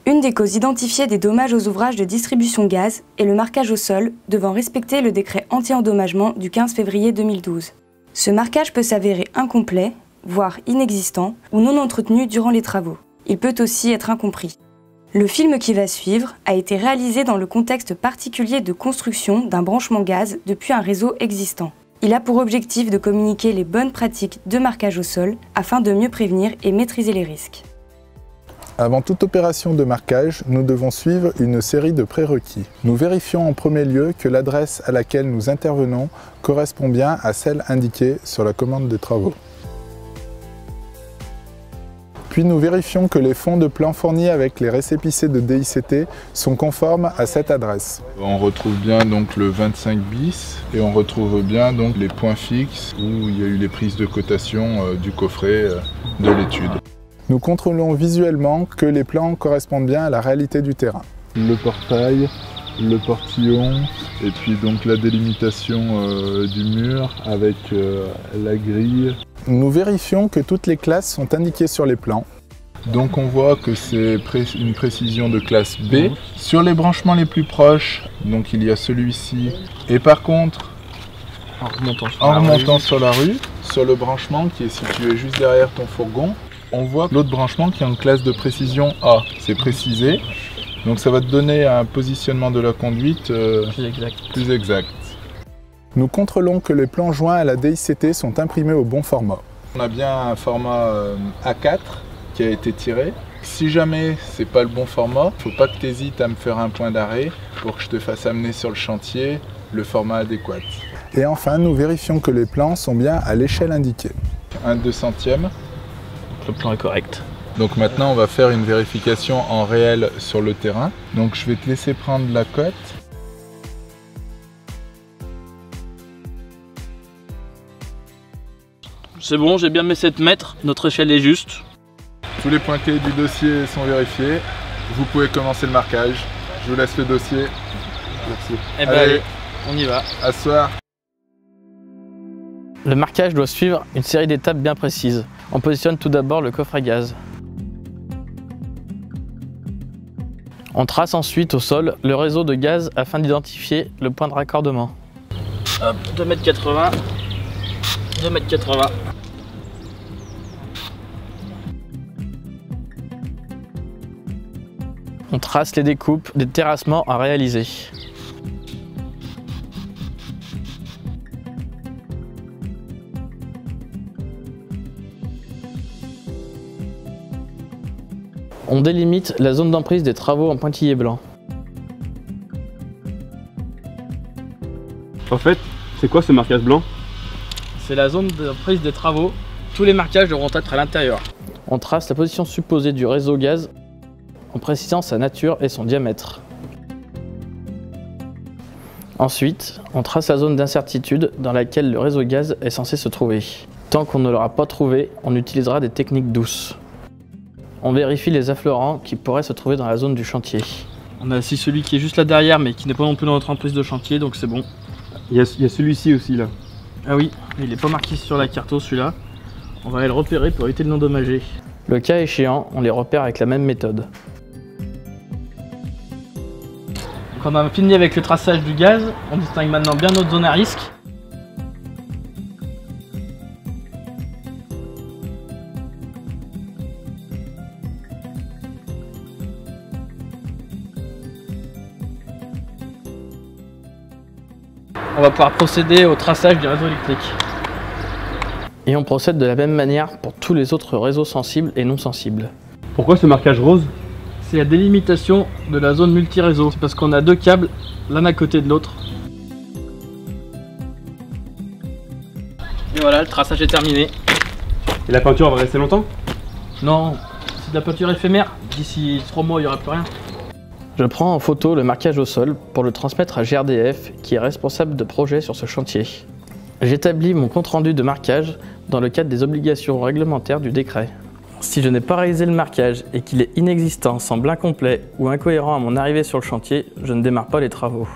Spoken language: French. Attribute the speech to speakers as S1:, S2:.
S1: Une des causes identifiées des dommages aux ouvrages de distribution gaz est le marquage au sol, devant respecter le décret anti-endommagement du 15 février 2012. Ce marquage peut s'avérer incomplet, voire inexistant, ou non entretenu durant les travaux. Il peut aussi être incompris. Le film qui va suivre a été réalisé dans le contexte particulier de construction d'un branchement gaz depuis un réseau existant. Il a pour objectif de communiquer les bonnes pratiques de marquage au sol afin de mieux prévenir et maîtriser les risques.
S2: Avant toute opération de marquage, nous devons suivre une série de prérequis. Nous vérifions en premier lieu que l'adresse à laquelle nous intervenons correspond bien à celle indiquée sur la commande de travaux. Puis nous vérifions que les fonds de plan fournis avec les récépissés de DICT sont conformes à cette adresse.
S3: On retrouve bien donc le 25 bis et on retrouve bien donc les points fixes où il y a eu les prises de cotation du coffret de l'étude.
S2: Nous contrôlons visuellement que les plans correspondent bien à la réalité du terrain.
S3: Le portail, le portillon et puis donc la délimitation du mur avec la grille.
S2: Nous vérifions que toutes les classes sont indiquées sur les plans.
S3: Donc on voit que c'est une précision de classe B. Sur les branchements les plus proches, donc il y a celui-ci. Et par contre, en remontant sur la rue, sur le branchement qui est situé juste derrière ton fourgon, on voit l'autre branchement qui est en classe de précision A. C'est précisé, donc ça va te donner un positionnement de la conduite plus exact.
S2: Nous contrôlons que les plans joints à la DICT sont imprimés au bon format.
S3: On a bien un format A4 qui a été tiré. Si jamais c'est pas le bon format, faut pas que tu hésites à me faire un point d'arrêt pour que je te fasse amener sur le chantier le format adéquat.
S2: Et enfin, nous vérifions que les plans sont bien à l'échelle indiquée.
S3: 1/200.
S4: Le plan est correct.
S3: Donc maintenant on va faire une vérification en réel sur le terrain. Donc je vais te laisser prendre la cote.
S4: C'est bon, j'ai bien mes 7 mètres, notre échelle est juste.
S3: Tous les points clés du dossier sont vérifiés. Vous pouvez commencer le marquage. Je vous laisse le dossier. Merci.
S4: Eh ben allez, on y va.
S3: À ce soir.
S4: Le marquage doit suivre une série d'étapes bien précises. On positionne tout d'abord le coffre à gaz. On trace ensuite au sol le réseau de gaz afin d'identifier le point de raccordement. Hop, 2,80 m. 2,80 m. On trace les découpes des terrassements à réaliser. On délimite la zone d'emprise des travaux en pointillés blancs.
S5: En fait, c'est quoi ce marquage blanc?
S4: C'est la zone d'emprise des travaux. Tous les marquages devront être à l'intérieur. On trace la position supposée du réseau gaz en précisant sa nature et son diamètre. Ensuite, on trace la zone d'incertitude dans laquelle le réseau gaz est censé se trouver. Tant qu'on ne l'aura pas trouvé, on utilisera des techniques douces. On vérifie les affleurants qui pourraient se trouver dans la zone du chantier. On a aussi celui qui est juste là derrière mais qui n'est pas non plus dans notre emprise de chantier, donc c'est bon.
S5: Il y a celui-ci aussi là.
S4: Ah oui, il n'est pas marqué sur la carte celui-là. On va aller le repérer pour éviter de l'endommager. Le cas échéant, on les repère avec la même méthode. Quand on a fini avec le traçage du gaz, on distingue maintenant bien notre zone à risque. On va pouvoir procéder au traçage du réseau électrique. Et on procède de la même manière pour tous les autres réseaux sensibles et non sensibles.
S5: Pourquoi ce marquage rose?
S4: C'est la délimitation de la zone multi-réseau. C'est parce qu'on a deux câbles, l'un à côté de l'autre. Et voilà, le traçage est terminé.
S5: Et la peinture va rester longtemps?
S4: Non, c'est de la peinture éphémère. D'ici 3 mois, il n'y aura plus rien. Je prends en photo le marquage au sol pour le transmettre à GRDF, qui est responsable de projet sur ce chantier. J'établis mon compte-rendu de marquage dans le cadre des obligations réglementaires du décret. Si je n'ai pas réalisé le marquage et qu'il est inexistant, semble incomplet ou incohérent à mon arrivée sur le chantier, je ne démarre pas les travaux.